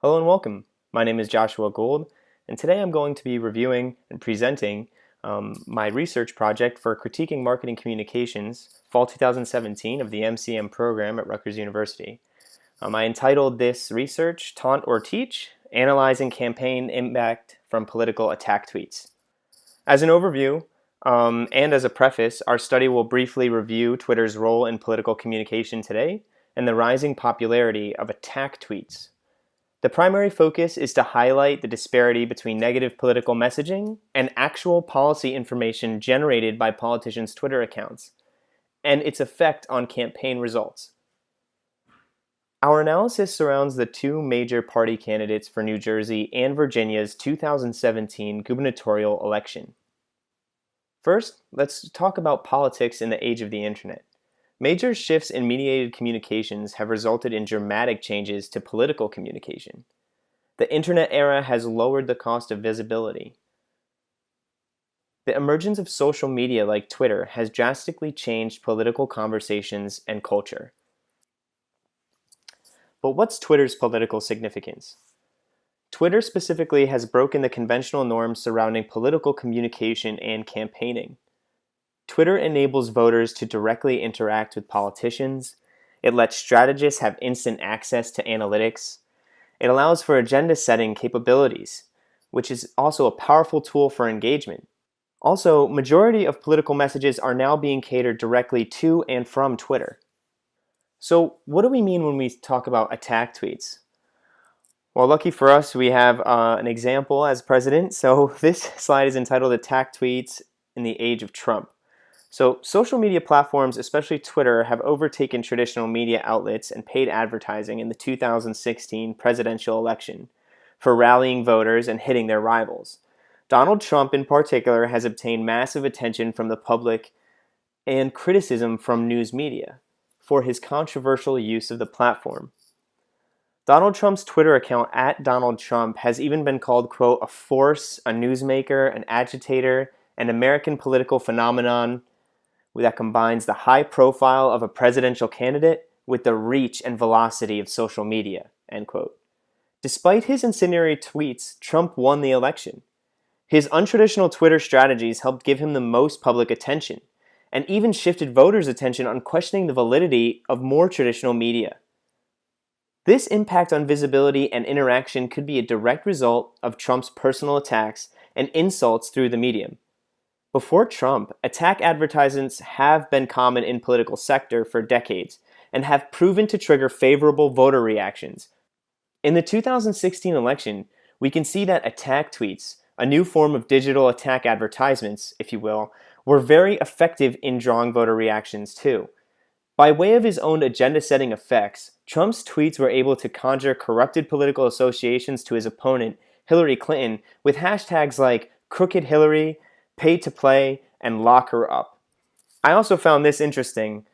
Hello and welcome. My name is Joshua Gould, and today I'm going to be reviewing and presenting my research project for Critiquing Marketing Communications, Fall 2017 of the MCM program at Rutgers University. I entitled this research, Taunt or Teach, Analyzing Campaign Impact from Political Attack Tweets. As an overview, and as a preface, our study will briefly review Twitter's role in political communication today and the rising popularity of attack tweets. The primary focus is to highlight the disparity between negative political messaging and actual policy information generated by politicians' Twitter accounts, and its effect on campaign results. Our analysis surrounds the two major party candidates for New Jersey and Virginia's 2017 gubernatorial election. First, let's talk about politics in the age of the internet. Major shifts in mediated communications have resulted in dramatic changes to political communication. The internet era has lowered the cost of visibility. The emergence of social media like Twitter has drastically changed political conversations and culture. But what's Twitter's political significance? Twitter specifically has broken the conventional norms surrounding political communication and campaigning. Twitter enables voters to directly interact with politicians. It lets strategists have instant access to analytics. It allows for agenda-setting capabilities, which is also a powerful tool for engagement. Also, majority of political messages are now being catered directly to and from Twitter. So, what do we mean when we talk about attack tweets? Well, lucky for us, we have an example as president. So this slide is entitled Attack Tweets in the Age of Trump. So social media platforms, especially Twitter, have overtaken traditional media outlets and paid advertising in the 2016 presidential election for rallying voters and hitting their rivals. Donald Trump in particular has obtained massive attention from the public and criticism from news media for his controversial use of the platform. Donald Trump's Twitter account @DonaldTrump has even been called, quote, a force, a newsmaker, an agitator, an American political phenomenon that combines the high profile of a presidential candidate with the reach and velocity of social media, end quote. Despite his incendiary tweets, Trump won the election. His untraditional Twitter strategies helped give him the most public attention, and even shifted voters' attention on questioning the validity of more traditional media. This impact on visibility and interaction could be a direct result of Trump's personal attacks and insults through the medium. Before Trump, attack advertisements have been common in political sector for decades and have proven to trigger favorable voter reactions. In the 2016 election, we can see that attack tweets, a new form of digital attack advertisements, if you will, were very effective in drawing voter reactions too. By way of his own agenda-setting effects, Trump's tweets were able to conjure corrupted political associations to his opponent, Hillary Clinton, with hashtags like Crooked Hillary, Pay to Play, and Lock Her Up. I also found this interesting.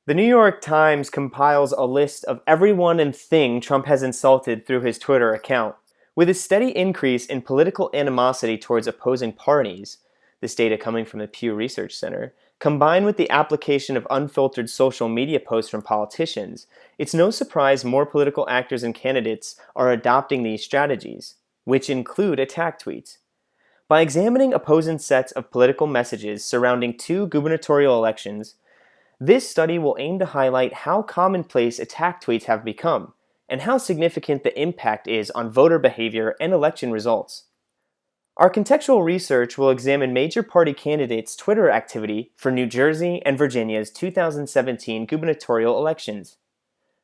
The New York Times compiles a list of everyone and thing Trump has insulted through his Twitter account. With a steady increase in political animosity towards opposing parties, this data coming from the Pew Research Center, combined with the application of unfiltered social media posts from politicians, it's no surprise more political actors and candidates are adopting these strategies, which include attack tweets. By examining opposing sets of political messages surrounding two gubernatorial elections, this study will aim to highlight how commonplace attack tweets have become and how significant the impact is on voter behavior and election results. Our contextual research will examine major party candidates' Twitter activity for New Jersey and Virginia's 2017 gubernatorial elections,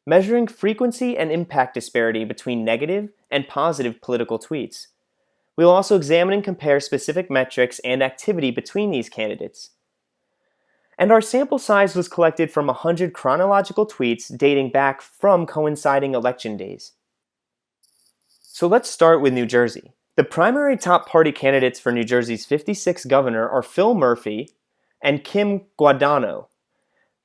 measuring frequency and impact disparity between negative and positive political tweets. We will also examine and compare specific metrics and activity between these candidates. And our sample size was collected from 100 chronological tweets dating back from coinciding election days. So let's start with New Jersey. The primary top party candidates for New Jersey's 56th governor are Phil Murphy and Kim Guadagno.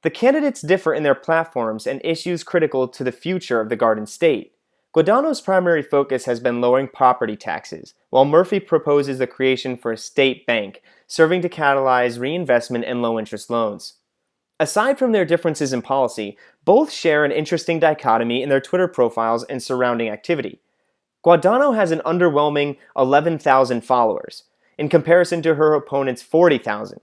The candidates differ in their platforms and issues critical to the future of the Garden State. Guadagno's primary focus has been lowering property taxes, while Murphy proposes the creation for a state bank, serving to catalyze reinvestment and low-interest loans. Aside from their differences in policy, both share an interesting dichotomy in their Twitter profiles and surrounding activity. Guadagno has an underwhelming 11,000 followers, in comparison to her opponent's 40,000.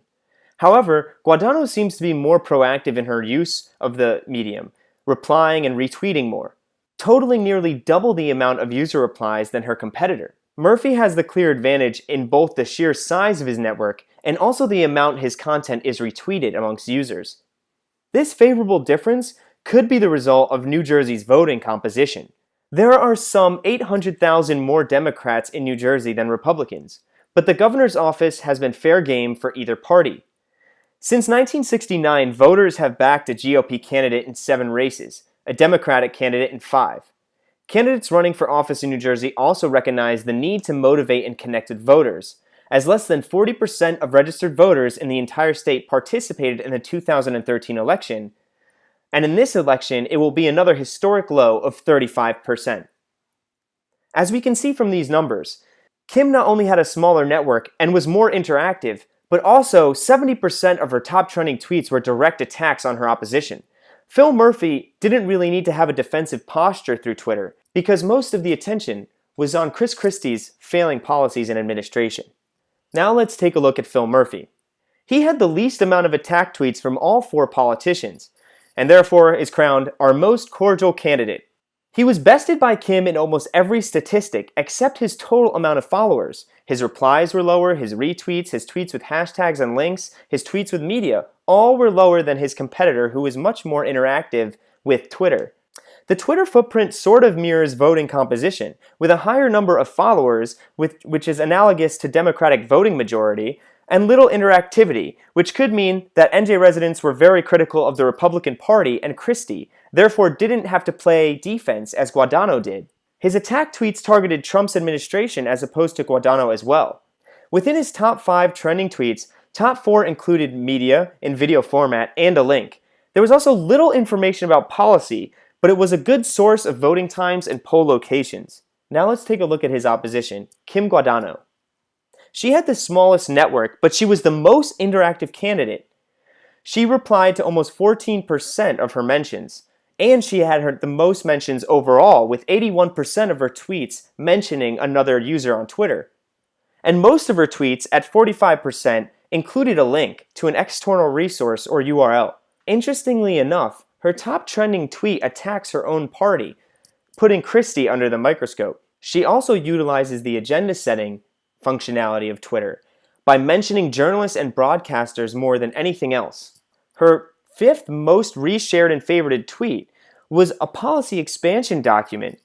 However, Guadagno seems to be more proactive in her use of the medium, replying and retweeting more, totaling nearly double the amount of user replies than her competitor. Murphy has the clear advantage in both the sheer size of his network and also the amount his content is retweeted amongst users. This favorable difference could be the result of New Jersey's voting composition. There are some 800,000 more Democrats in New Jersey than Republicans, but the governor's office has been fair game for either party. Since 1969, voters have backed a GOP candidate in 7 races, a Democratic candidate in 5. Candidates running for office in New Jersey also recognize the need to motivate and connect with voters, as less than 40% of registered voters in the entire state participated in the 2013 election, and in this election it will be another historic low of 35%. As we can see from these numbers, Kim not only had a smaller network and was more interactive, but also 70% of her top trending tweets were direct attacks on her opposition. Phil Murphy didn't really need to have a defensive posture through Twitter because most of the attention was on Chris Christie's failing policies and administration. Now let's take a look at Phil Murphy. He had the least amount of attack tweets from all 4 politicians, and therefore is crowned our most cordial candidate. He was bested by Kim in almost every statistic except his total amount of followers. His replies were lower, his retweets, his tweets with hashtags and links, his tweets with media, all were lower than his competitor who was much more interactive with Twitter. The Twitter footprint sort of mirrors voting composition, with a higher number of followers, which is analogous to Democratic voting majority, and little interactivity, which could mean that NJ residents were very critical of the Republican Party and Christie, therefore didn't have to play defense as Guadagno did. His attack tweets targeted Trump's administration as opposed to Guadagno as well. Within his top 5 trending tweets, top 4 included media in video format and a link. There was also little information about policy, but it was a good source of voting times and poll locations. Now let's take a look at his opposition, Kim Guadagno. She had the smallest network, but she was the most interactive candidate. She replied to almost 14% of her mentions, and she had the most mentions overall, with 81% of her tweets mentioning another user on Twitter. And most of her tweets, at 45%, included a link to an external resource or URL. Interestingly enough, her top trending tweet attacks her own party, putting Christie under the microscope. She also utilizes the agenda setting functionality of Twitter by mentioning journalists and broadcasters more than anything else. Her 5th most reshared and favorited tweet was a policy expansion document.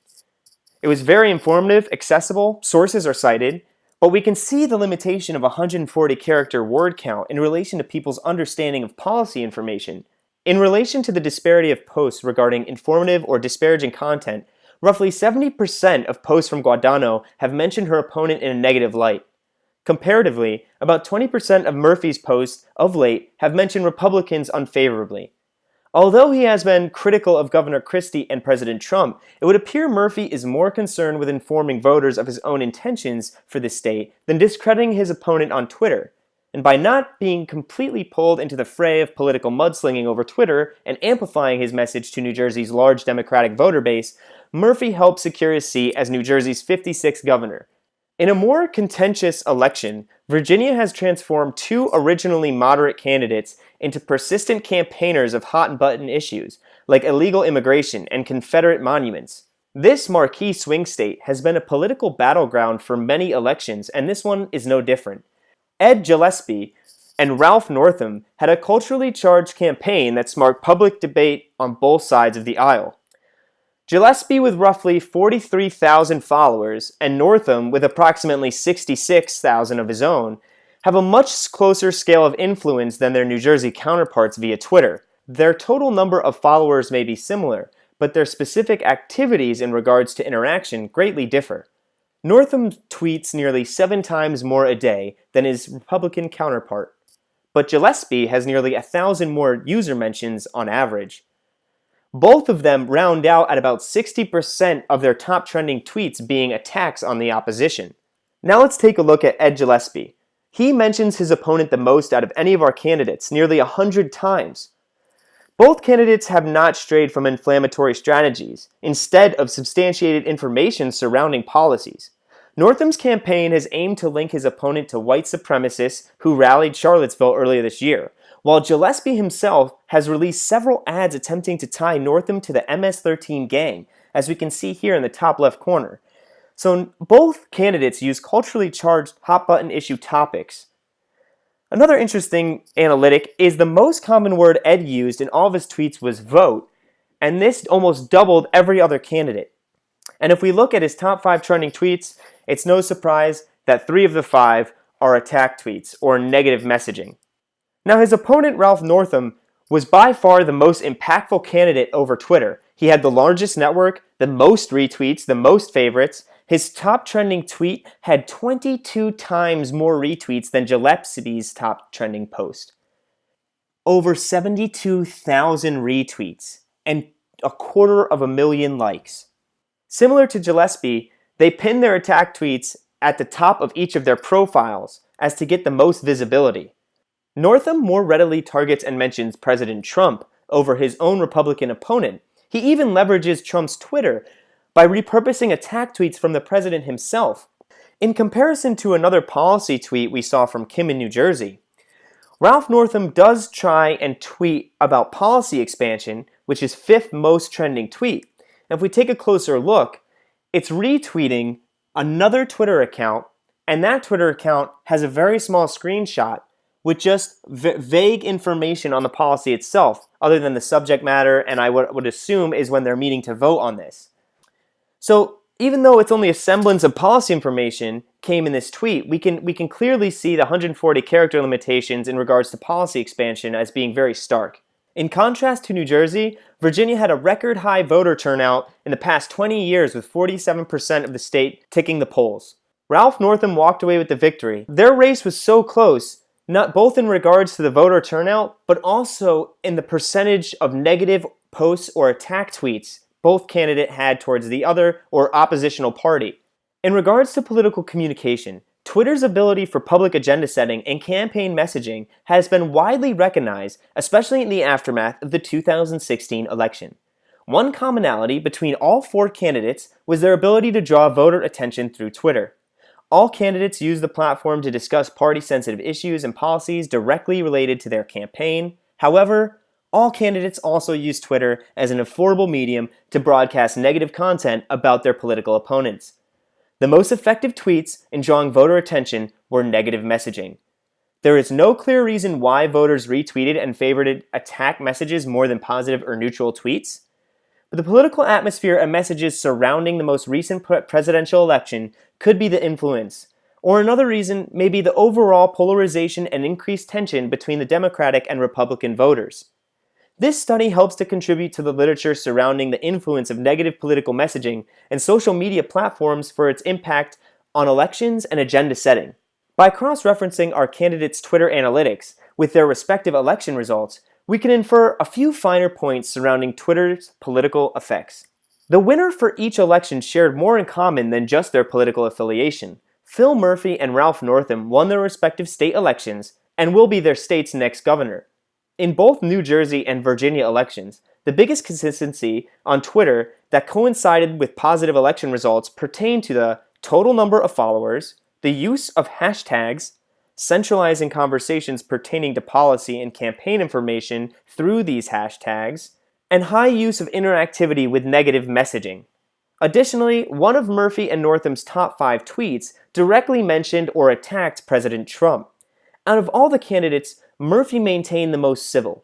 It was very informative, accessible, sources are cited, but we can see the limitation of 140 character word count in relation to people's understanding of policy information. In relation to the disparity of posts regarding informative or disparaging content, roughly 70% of posts from Guadagno have mentioned her opponent in a negative light. Comparatively, about 20% of Murphy's posts of late have mentioned Republicans unfavorably. Although he has been critical of Governor Christie and President Trump, it would appear Murphy is more concerned with informing voters of his own intentions for the state than discrediting his opponent on Twitter. And by not being completely pulled into the fray of political mudslinging over Twitter and amplifying his message to New Jersey's large Democratic voter base, Murphy helped secure his seat as New Jersey's 56th governor. In a more contentious election, Virginia has transformed 2 originally moderate candidates into persistent campaigners of hot-button issues, like illegal immigration and Confederate monuments. This marquee swing state has been a political battleground for many elections, and this one is no different. Ed Gillespie and Ralph Northam had a culturally charged campaign that sparked public debate on both sides of the aisle. Gillespie, with roughly 43,000 followers, and Northam, with approximately 66,000 of his own, have a much closer scale of influence than their New Jersey counterparts via Twitter. Their total number of followers may be similar, but their specific activities in regards to interaction greatly differ. Northam tweets nearly 7 times more a day than his Republican counterpart, but Gillespie has nearly 1,000 more user mentions on average. Both of them round out at about 60% of their top trending tweets being attacks on the opposition. Now let's take a look at Ed Gillespie. He mentions his opponent the most out of any of our candidates, nearly 100 times. Both candidates have not strayed from inflammatory strategies, instead of substantiated information surrounding policies. Northam's campaign has aimed to link his opponent to white supremacists who rallied Charlottesville earlier this year, while Gillespie himself has released several ads attempting to tie Northam to the MS-13 gang, as we can see here in the top left corner. So both candidates use culturally charged hot-button issue topics. Another interesting analytic is the most common word Ed used in all of his tweets was vote, and this almost doubled every other candidate. And if we look at his top 5 trending tweets, it's no surprise that 3 of the 5 are attack tweets or negative messaging. Now his opponent Ralph Northam was by far the most impactful candidate over Twitter. He had the largest network, the most retweets, the most favorites. His top trending tweet had 22 times more retweets than Gillespie's top trending post. Over 72,000 retweets and 250,000 likes. Similar to Gillespie, they pinned their attack tweets at the top of each of their profiles as to get the most visibility. Northam more readily targets and mentions President Trump over his own Republican opponent. He even leverages Trump's Twitter by repurposing attack tweets from the president himself. In comparison to another policy tweet we saw from Kim in New Jersey, Ralph Northam does try and tweet about policy expansion, which is 5th most trending tweet. And if we take a closer look, it's retweeting another Twitter account, and that Twitter account has a very small screenshot with just vague information on the policy itself, other than the subject matter, and I would assume is when they're meeting to vote on this. So even though it's only a semblance of policy information came in this tweet, we can clearly see the 140 character limitations in regards to policy expansion as being very stark. In contrast to New Jersey, Virginia had a record high voter turnout in the past 20 years with 47% of the state ticking the polls. Ralph Northam walked away with the victory. Their race was so close, not both in regards to the voter turnout, but also in the percentage of negative posts or attack tweets both candidate had towards the other or oppositional party. In regards to political communication, Twitter's ability for public agenda setting and campaign messaging has been widely recognized, especially in the aftermath of the 2016 election. One commonality between all 4 candidates was their ability to draw voter attention through Twitter. All candidates used the platform to discuss party-sensitive issues and policies directly related to their campaign. However, all candidates also used Twitter as an affordable medium to broadcast negative content about their political opponents. The most effective tweets in drawing voter attention were negative messaging. There is no clear reason why voters retweeted and favorited attack messages more than positive or neutral tweets. But the political atmosphere and messages surrounding the most recent presidential election could be the influence. Or another reason may be the overall polarization and increased tension between the Democratic and Republican voters. This study helps to contribute to the literature surrounding the influence of negative political messaging and social media platforms for its impact on elections and agenda setting. By cross-referencing our candidates' Twitter analytics with their respective election results, we can infer a few finer points surrounding Twitter's political effects. The winner for each election shared more in common than just their political affiliation. Phil Murphy and Ralph Northam won their respective state elections and will be their state's next governor. In both New Jersey and Virginia elections, the biggest consistency on Twitter that coincided with positive election results pertained to the total number of followers, the use of hashtags, centralizing conversations pertaining to policy and campaign information through these hashtags, and high use of interactivity with negative messaging. Additionally, one of Murphy and Northam's top 5 tweets directly mentioned or attacked President Trump. Out of all the candidates, Murphy maintained the most civil.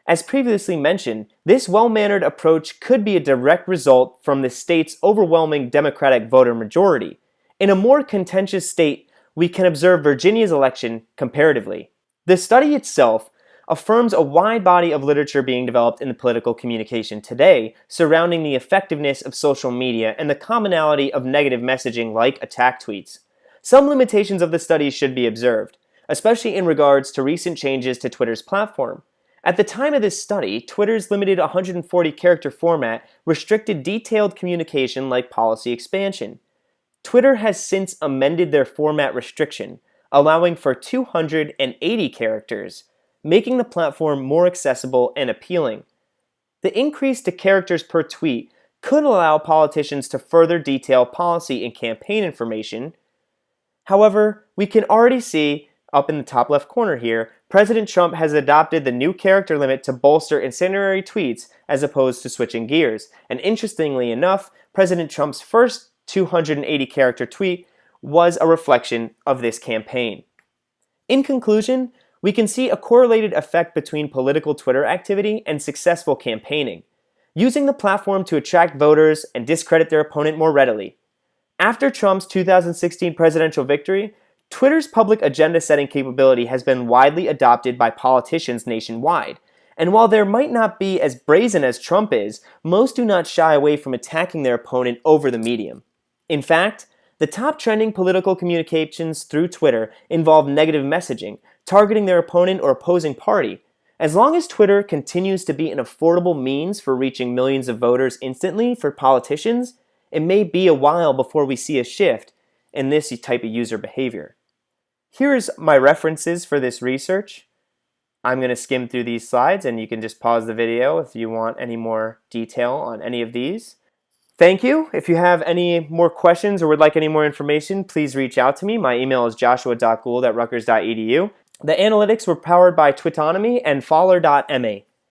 As previously mentioned, this well-mannered approach could be a direct result from the state's overwhelming Democratic voter majority. In a more contentious state, we can observe Virginia's election comparatively. The study itself affirms a wide body of literature being developed in the political communication today surrounding the effectiveness of social media and the commonality of negative messaging like attack tweets. Some limitations of the study should be observed, especially in regards to recent changes to Twitter's platform. At the time of this study, Twitter's limited 140-character format restricted detailed communication like policy expansion. Twitter has since amended their format restriction, allowing for 280 characters, making the platform more accessible and appealing. The increase to characters per tweet could allow politicians to further detail policy and campaign information. However, we can already see, up in the top left corner here, President Trump has adopted the new character limit to bolster incendiary tweets as opposed to switching gears. And interestingly enough, President Trump's first 280 character tweet was a reflection of this campaign. In conclusion, we can see a correlated effect between political Twitter activity and successful campaigning, using the platform to attract voters and discredit their opponent more readily. After Trump's 2016 presidential victory, Twitter's public agenda-setting capability has been widely adopted by politicians nationwide. And while there might not be as brazen as Trump is, most do not shy away from attacking their opponent over the medium. In fact, the top trending political communications through Twitter involve negative messaging, targeting their opponent or opposing party. As long as Twitter continues to be an affordable means for reaching millions of voters instantly for politicians, it may be a while before we see a shift in this type of user behavior. Here's my references for this research. I'm going to skim through these slides, and you can just pause the video if you want any more detail on any of these. Thank you. If you have any more questions or would like any more information, please reach out to me. My email is joshua.gould@rutgers.edu. The analytics were powered by Twitonomy and Faller.ma.